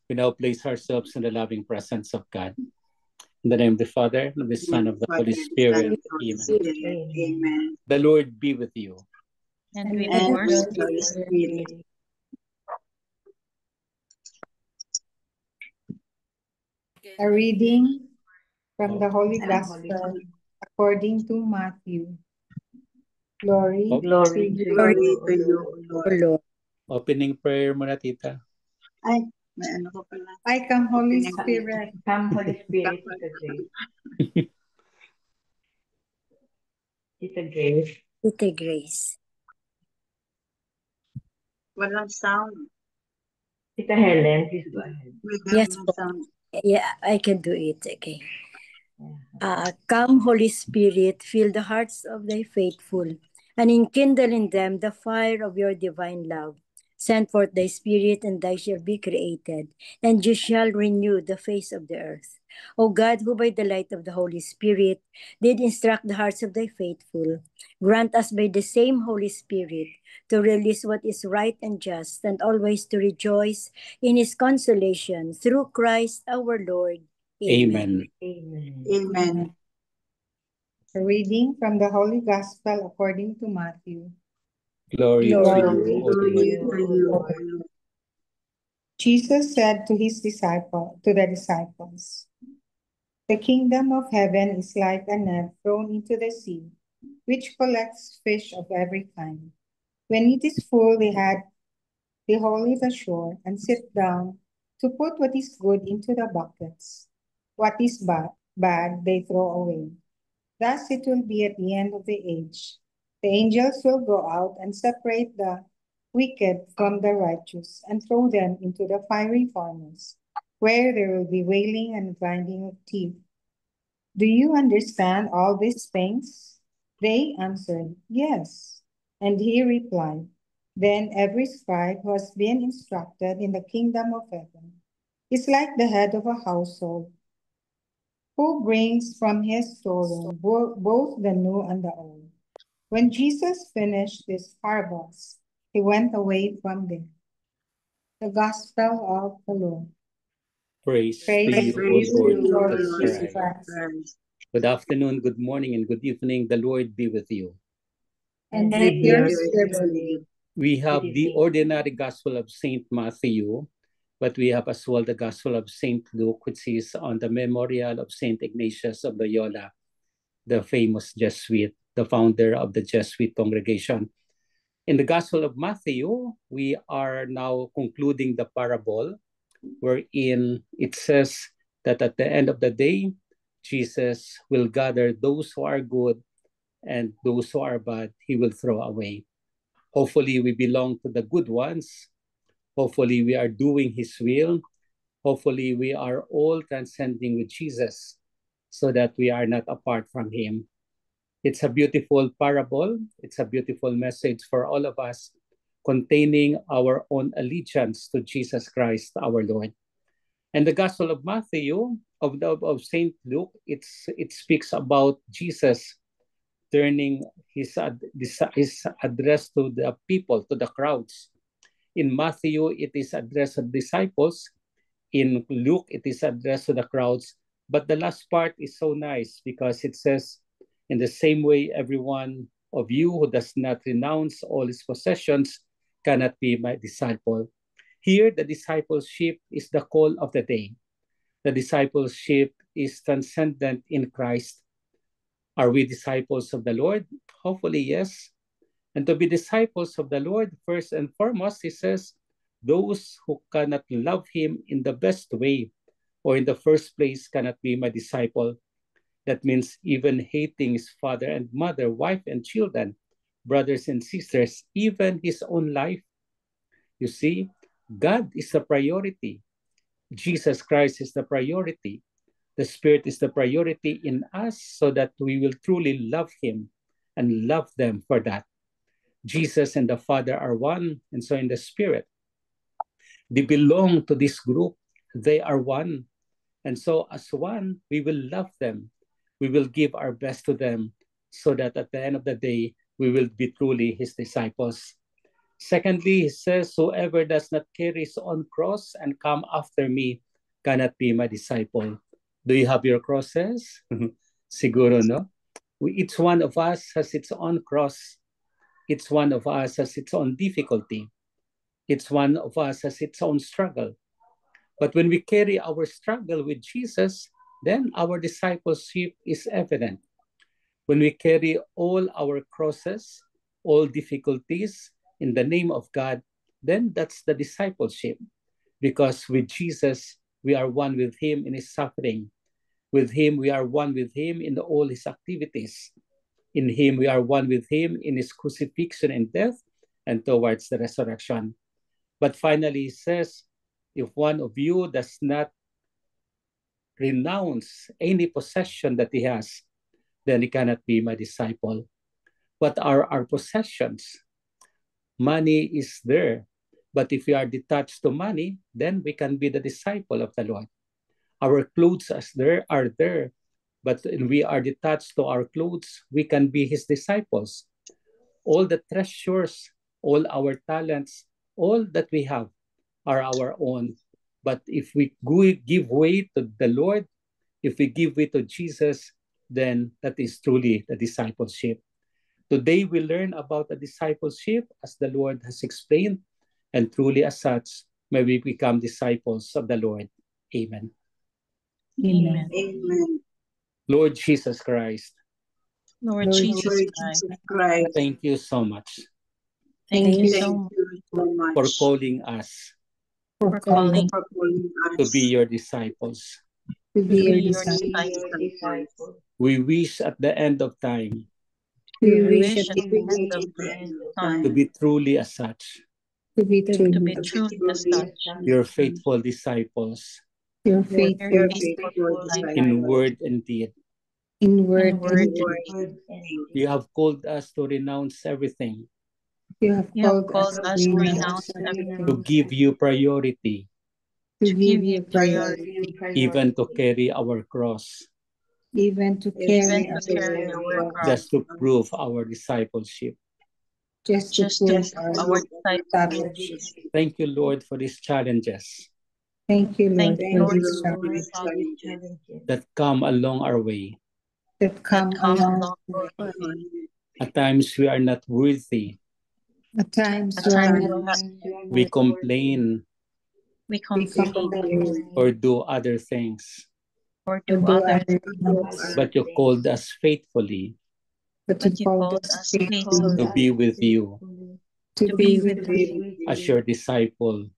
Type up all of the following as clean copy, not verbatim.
We now place ourselves in the loving presence of God. In the name of the Father, and of the Son, of the Holy Spirit. Amen. Amen. The Lord be with you. And with And your with Holy spirit. Spirit. A reading from the Holy And Holy Gospel Spirit. according to Matthew. Glory Oh, Glory to to you. you, O Lord. Lord. opening prayer muna, tita. Ay, may ano ko pala. I come, Holy Opening Spirit. Come, Holy Spirit, Tita Grace. Tita Grace. Tita Grace. Walang sound. Tita Helen, please go ahead. Yes, Walang po. sound. Yeah, I can do it. Okay. Come, Holy Spirit, fill the hearts of thy faithful, and enkindle in them the fire of your divine love. Send forth thy Spirit, and they shall be created, and you shall renew the face of the earth. O God, who by the light of the Holy Spirit did instruct the hearts of thy faithful, grant us by the same Holy Spirit to release what is right and just, and always to rejoice in his consolation through Christ our Lord. Amen. Amen. Amen. A reading from the Holy Gospel according to Matthew. Glory to Glory you, O Glory Lord. to you, O Lord. Jesus said to the disciples, the kingdom of heaven is like a net thrown into the sea, which collects fish of every kind. When it is full, they haul it ashore and sit down to put what is good into the buckets. What is bad, they throw away. Thus it will be at the end of the age. The angels will go out and separate the wicked from the righteous and throw them into the fiery furnace, where there will be wailing and grinding of teeth. Do you understand all these things? They answered, yes. And he replied, then every scribe who has been instructed in the kingdom of heaven is like the head of a household who brings from his storeroom both the new and the old. When Jesus finished these parables, he went away from them. The Gospel of the Lord. Praise to Praise you, to O Praise to Lord you, O Jesus Lord Jesus Christ. Christ. Christ. Good afternoon, good morning, and good evening. The Lord be with you. And And with with your your spirit. spirit. We have Good the evening. ordinary Gospel of Saint Matthew, but we have as well the Gospel of Saint Luke, which is on the memorial of Saint Ignatius of Loyola, the famous Jesuit, the founder of the Jesuit congregation. In the Gospel of Matthew, we are now concluding the parable wherein it says that at the end of the day, Jesus will gather those who are good and those who are bad, he will throw away. Hopefully, we belong to the good ones. Hopefully, we are doing his will. Hopefully, we are all transcending with Jesus so that we are not apart from him. It's a beautiful parable. It's a beautiful message for all of us, containing our own allegiance to Jesus Christ, our Lord. And the Gospel of Matthew, of Saint Luke, it speaks about Jesus turning his address to the people, to the crowds. In Matthew, it is addressed to disciples. In Luke, it is addressed to the crowds. But the last part is so nice because it says, in the same way, every one of you who does not renounce all his possessions cannot be my disciple. Here, the discipleship is the call of the day. The discipleship is transcendent in Christ. Are we disciples of the Lord? Hopefully, yes. And to be disciples of the Lord, first and foremost, he says, those who cannot love him in the best way or in the first place cannot be my disciple. That means even hating his father and mother, wife and children, brothers and sisters, even his own life. You see, God is the priority. Jesus Christ is the priority. The Spirit is the priority in us so that we will truly love him and love them for that. Jesus and the Father are one, and so in the Spirit. They belong to this group. They are one. And so as one, we will love them. We will give our best to them so that at the end of the day, we will be truly his disciples. Secondly, he says, whoever does not carry his own cross and come after me cannot be my disciple. Do you have your crosses? Siguro, no? Each one of us has its own cross. Each one of us has its own difficulty. Each one of us has its own struggle. But when we carry our struggle with Jesus, then our discipleship is evident. When we carry all our crosses, all difficulties in the name of God, then that's the discipleship. Because with Jesus, we are one with him in his suffering. With him, we are one with him in all his activities. In him, we are one with him in his crucifixion and death and towards the resurrection. But finally, he says, if one of you does not renounce any possession that he has, then he cannot be my disciple. What are our possessions? Money is there. But if we are detached to money, then we can be the disciple of the Lord. Our clothes are there. But when we are detached to our clothes, we can be his disciples. All the treasures, all our talents, all that we have are our own. But if we give way to the Lord, if we give way to Jesus, then that is truly the discipleship. Today we learn about the discipleship as the Lord has explained, and truly as such, may we become disciples of the Lord. Amen. Amen. Amen. Lord Jesus Christ, Lord Lord Jesus Lord Christ, Jesus Christ, thank you so much thank you thank so you much so much for calling us for calling for calling to us be your disciples. to to be your be your disciple. disciple. disciple. We wish at the end of time We We wish wish at at the the we end wish of at the end of time to time be truly as such, to be to truly be truly as truly such, your faithful disciples your your faithful your faithful faithful disciple in disciple word and deed. in in word word and in deed. word Word and and deed. You have called us to renounce everything, You have You have called us called to us to renounce renounce everything, to everything, give you priority, to to give give you you to priority, priority, give even to priority, carry our cross, even to Even even carry to our to carry carry our cross, our just cross, to prove our discipleship. just to just to prove just prove our our prove discipleship. discipleship. Thank you, Lord, for these challenges Thank you, Thank Lord, you, Thank for Lord, you, these Lord, for for the these challenges for these challenges challenges that come along our way. that that come come along along the our way. way. At times we are not worthy. At times At we at are times not we are times We worthy, complain we we we complain complain complain or do other things, or or do do other other things, of things, our but you called us faithfully but you but you called called us us faithfully called to faithfully us be with you faithfully to to be be with with to to be you be you with with as you your you disciple.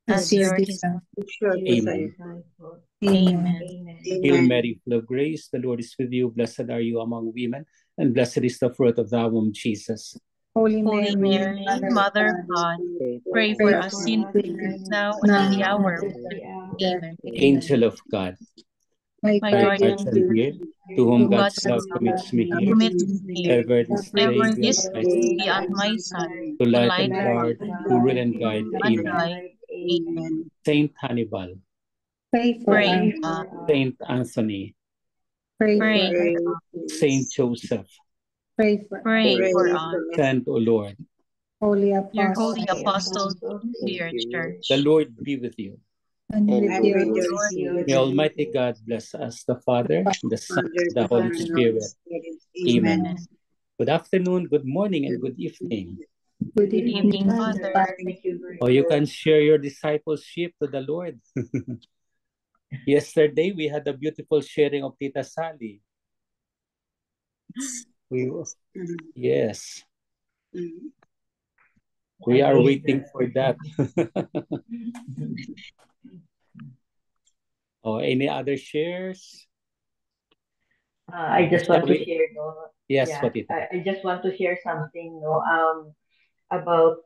as as your your disciple. to show as your Amen. disciple. disciple. Amen. Amen. Amen. Hail Amen. Mary, full of grace, the Lord is with you. Blessed are you among women, and blessed is the fruit of thy womb, Jesus. Holy Holy Mary, Mary, Mother of Mother of God, God, Pray for pray us for pray Pray us for for us sinners, us sinners, sinners, now and at now the now and hour and at of the at death. the hour of hour death. Amen. of death. Amen. Angel of God, My My my guardian guardian guardian angel, dear, angel, to to whom whom whom God God's has love God's loved, love commits me here, commits commits me me here, here. ever this Ever day in be on this my day side, be on my side, to to light light and and guard, guide, to rule God, and who guide. will and Amen. and guide. guide. Amen. Amen. Saint Hannibal, pray for Pray, us, Pray God. for us. Saint Anthony, pray for Pray, us, Pray God. for Saint us. Joseph, pray for us. Pray Pray for for us. us. send, O Lord. Holy Your holy Apostles, Holy apostles apostles to in your The church. Lord be with you. and with And your with with your Lord, your May spirit, spirit. Almighty God bless us, the Father, the Son, Father, the the Holy Son, and Holy Spirit. Spirit. Amen. Amen. amen. Good afternoon, good morning, and good evening. good Good Good evening, evening, evening, Father. Father. Father. Thank you for Or your you word. can share your discipleship to the Lord. Yesterday, we had a beautiful sharing of Tita Sally. We, Mhm. yes, Mhm. we I are believe waiting that. for that. Oh, any other shares? I just want Shall to we? share, no, Yes, yeah, Patita. I just want to share something, no, about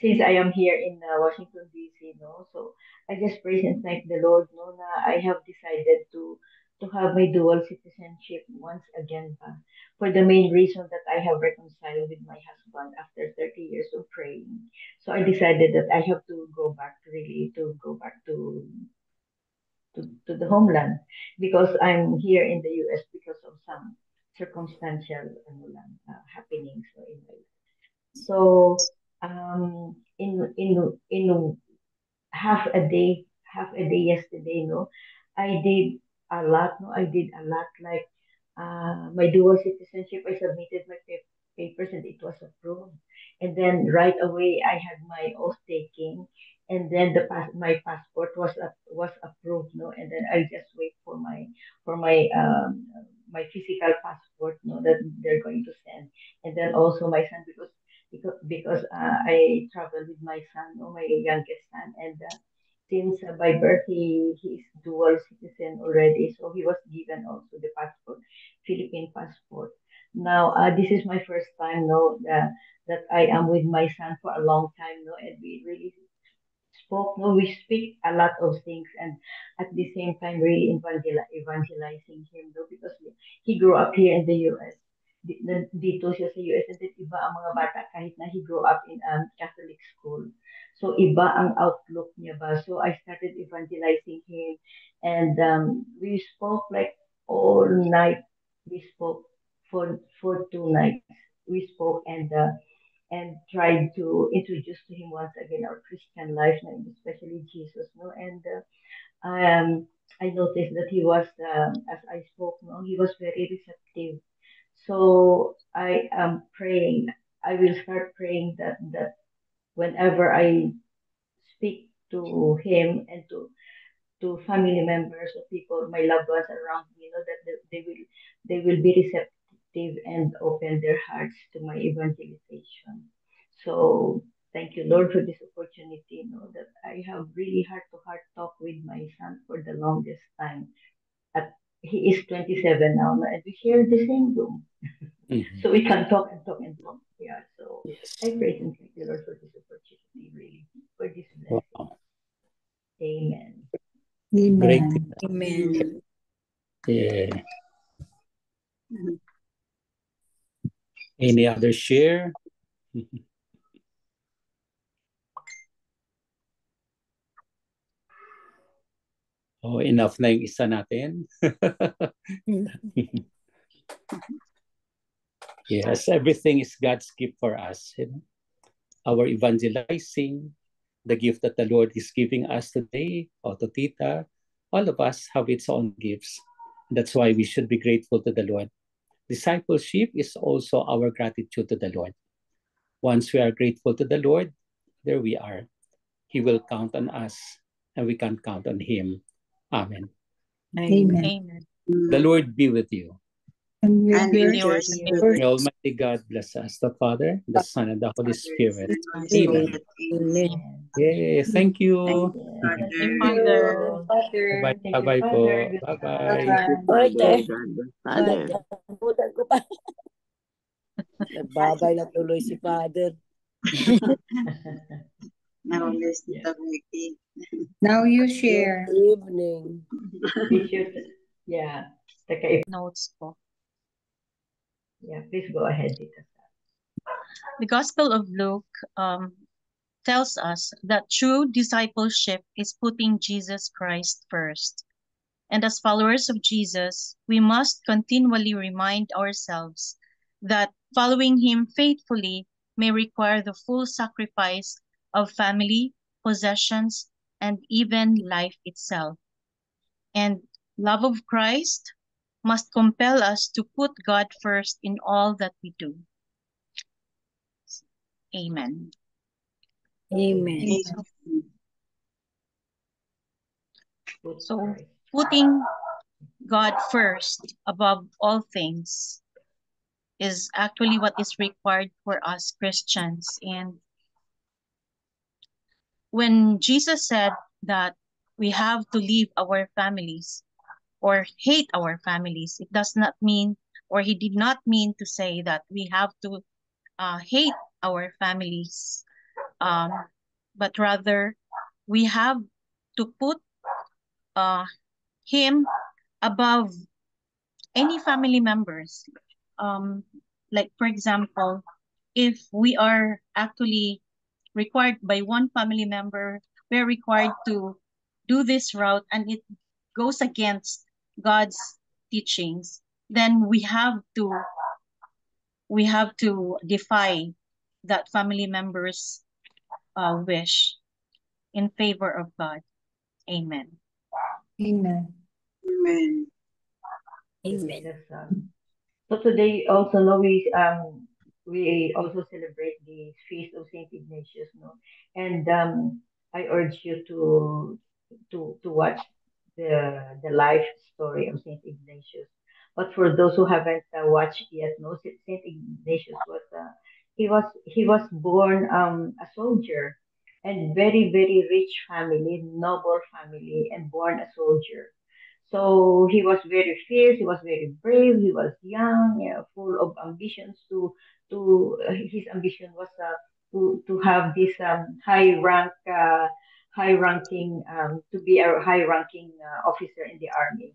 since I am here in Washington D.C., no, so I just praise and thank the Lord, no, na I have decided to have my dual citizenship once again, for the main reason that I have reconciled with my husband after 30 years of praying. So I decided that I have to go back, really, to go back to the homeland because I'm here in the US because of some circumstantial ano lang, happenings, no, in my life. So in half a day yesterday, no, I did a lot, no, I did a lot, like my dual citizenship. I submitted my papers and it was approved, and then right away I had my oath taking, and then my passport was approved, no, and then I just wait for my physical passport, no, that they're going to send, and then also my son, because I travel with my son, no, my youngest son, and since by birth he is dual citizen already, so he was given also the passport, Philippine passport. Now this is my first time, no, that I am with my son for a long time, no, and we really spoke, no, we speak a lot of things, and at the same time really evangelizing him, no, because he grew up here in the U.S. Dito siya sa US, and then iba ang mga bata kahit na he grew up in Catholic school. So iba ang outlook niya ba. So I started evangelizing him, and we spoke like all night. We spoke for 2 nights. We spoke, and tried to introduce to him once again our Christian life, and especially Jesus, no. And I noticed that he was, as I spoke, no, he was very receptive. So I am praying. I will start praying that whenever I speak to him and to family members or people, my loved ones around me, you know, that they will be receptive and open their hearts to my evangelization. So thank you, Lord, for this opportunity. You know that I have really heart-to-heart talk with my son for the longest time. He is 27 now, and we share the same room. Mhm. So we can talk and talk and talk. Yeah. So Yes. I praise and thank the Lord for this opportunity, really, for this blessing. Wow. Amen. Great. Amen. Yeah. Any other share? Oh, enough na yung isa natin. Yes, everything is God's gift for us. You know? Our evangelizing, the gift that the Lord is giving us today, or to Tita, all of us have its own gifts. That's why we should be grateful to the Lord. Discipleship is also our gratitude to the Lord. Once we are grateful to the Lord, there we are. He will count on us, and we can count on Him. Amen. Amen. Amen. The Lord be with you. And with And your With yours. spirit. May Almighty God bless us, the Father, the Son, and the Holy Spirit. Holy Amen. Spirit. Amen. Yay, thank you. Thank Yeah. Father. Thank you, Thank Father. you. Father. Bye-bye. Thank you, Bye-bye po. Father. Good Bye-bye. Thank you, Father. Father. Father. Father ko pa. Nagbabay na tuloy si Father. Nahuli si Yeah. Tabiki. Now you Good share. evening. We should, yeah. Okay. Notes po. Yeah, please go ahead, Tita. The Gospel of Luke tells us that true discipleship is putting Jesus Christ first. And as followers of Jesus, we must continually remind ourselves that following Him faithfully may require the full sacrifice of family, possessions, and even life itself. And love of Christ must compel us to put God first in all that we do. Amen. Amen. Put So, Christ. putting God first above all things is actually what is required for us Christians. And when Jesus said that we have to leave our families or hate our families, it does not mean, or He did not mean to say that we have to hate our families, but rather we have to put Him above any family members. Like, for example, if we are actually required by one family member, we're required to do this route and it goes against God's teachings, then we have to defy that family members wish in favor of God. Amen. Amen. Amen. Amen. So today also no we also celebrate the feast of Saint Ignatius, no, and I urge you to watch the life story of Saint Ignatius. But for those who haven't watched yet, no, Saint Ignatius was he was born a soldier and very rich family, noble family, and born a soldier. So he was very fierce, he was very brave, he was young, yeah, full of ambitions his ambition was to have this high ranking to be a high ranking officer in the army.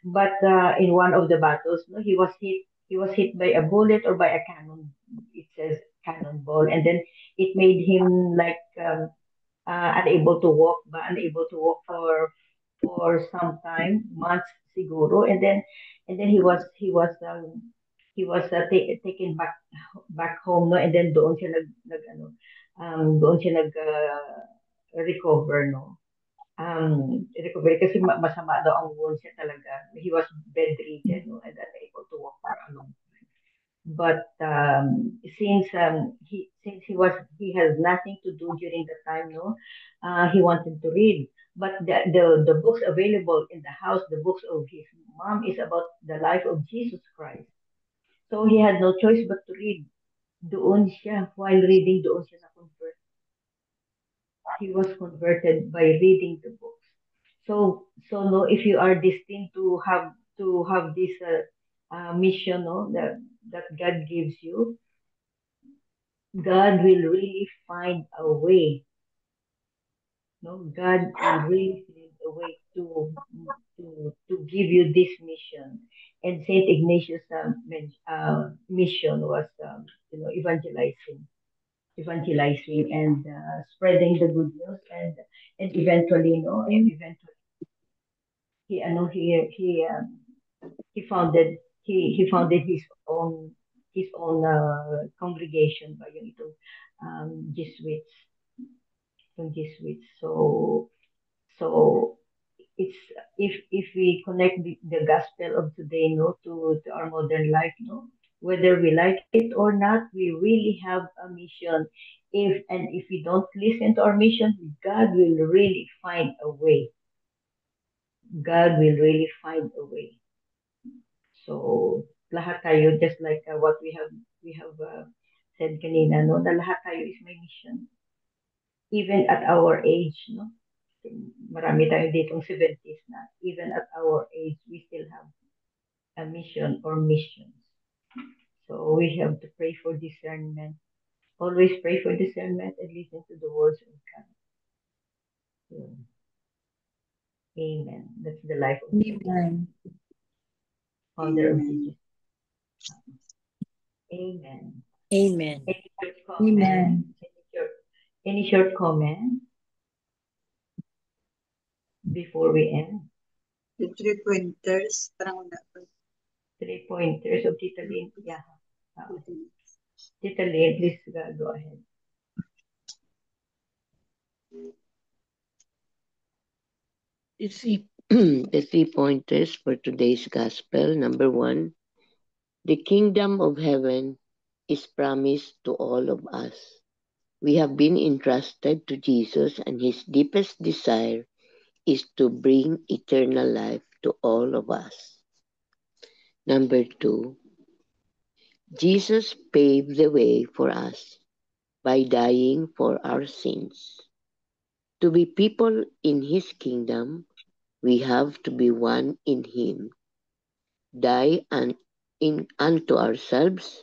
But in one of the battles, no, he was hit by a bullet or by a cannon. It says cannonball, and then it made him like unable to walk for some time, months siguro, and then he was taken back home, no, and then doon siya doon siya recover, no. Recovery kasi masama daw ang wounds niya talaga. He was bedridden, no, and unable to walk for a long time. But since he has nothing to do during the time, no, he wanted to read. But the books available in the house, the books of his mom, is about the life of Jesus Christ. So he had no choice but to read. Doon siya, while reading, doon siya na-convert. He was converted by reading the books. So no, if you are destined to have this mission, no, that God gives you, God will really find a way. No, God will really find a way to give you this mission. And Saint Ignatius' mission was, evangelizing and spreading the good news, and eventually, he, he founded he founded his own congregation ba yung itong Jesuits, so it's if we connect the gospel of today, no, to our modern life, no, whether we like it or not, we really have a mission. If we don't listen to our mission, God will really find a way. God will really find a way. So lahat tayo, just like what we have said kanina, no, na lahat tayo is may mission. Even at our age, no, marami tayo ditong 70s na. Even at our age, we still have a mission or missions. So we have to pray for discernment. Always pray for discernment and listen to the words of God. So, amen. That's the life of Amen. founder of Jesus. Amen. Amen. Any short comment? Any short comment before we end? The 3 pointers, parang wala pa. 3 pointers of Tita Lynn. Yeah. Tita Lynn, please go ahead. The 3 pointers for today's gospel. Number 1, the kingdom of heaven is promised to all of us. We have been entrusted to Jesus, and his deepest desire is to bring eternal life to all of us. Number 2, Jesus paved the way for us by dying for our sins. To be people in his kingdom, we have to be one in him. Die unto ourselves,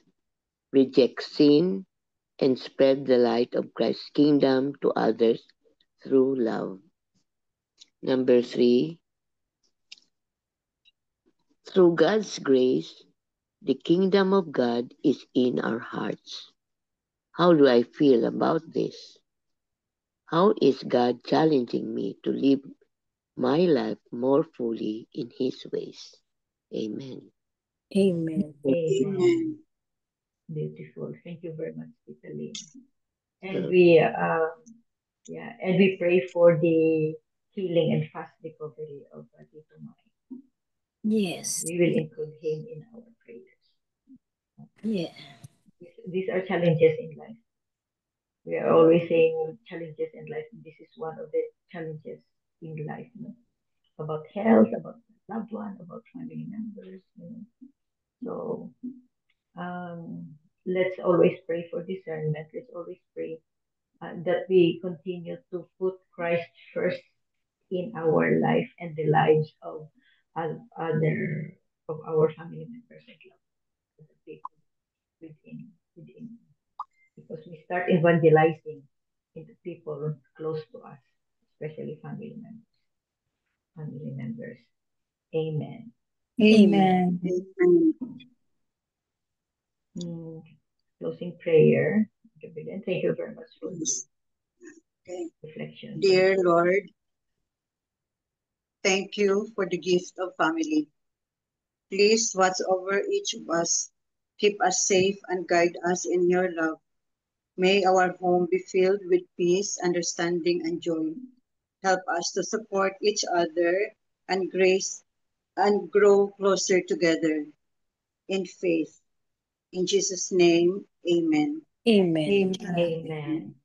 reject sin, and spread the light of Christ's kingdom to others through love. Number 3, through God's grace, the kingdom of God is in our hearts. How do I feel about this? How is God challenging me to live my life more fully in his ways? Amen. Amen. Amen. Beautiful. Thank you very much, Tita Lynn. And we pray for the healing and fast recovery of Tito Mai. Yes. We will include him in our prayers. Yeah. These are challenges in life. We are always saying challenges in life. This is one of the challenges in life, about health, about loved one, about family members. So let's always pray for discernment. Let's always pray that we continue to put Christ first in our life and the lives of other of our family members and loved people within. Because we start evangelizing into people close to us, especially family members. Amen. Amen. Closing prayer. Thank you very much for this reflection. Dear Lord, thank you for the gift of family. Please watch over each of us. Keep us safe and guide us in your love. May our home be filled with peace, understanding, and joy. Help us to support each other and grace and grow closer together in faith. In Jesus' name, amen. Amen. Amen.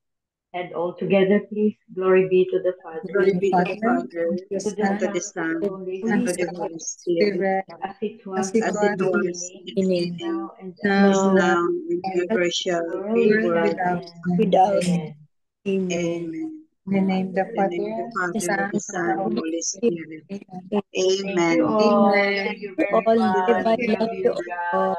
And all together, please, glory be to the Father, Glory be to the Father, to to the Son, Holy and to the Spirit, Holy Spirit, as it was as at it the was in the beginning, beginning, now and is Now, now, and ever shall be, world. without Amen. Amen. Amen. In the name of the In the name of the Father, Father, the Son, and the Holy Spirit. Thank Amen. you all. Amen. Thank you very all much. Bye. bye Love you to all. guys.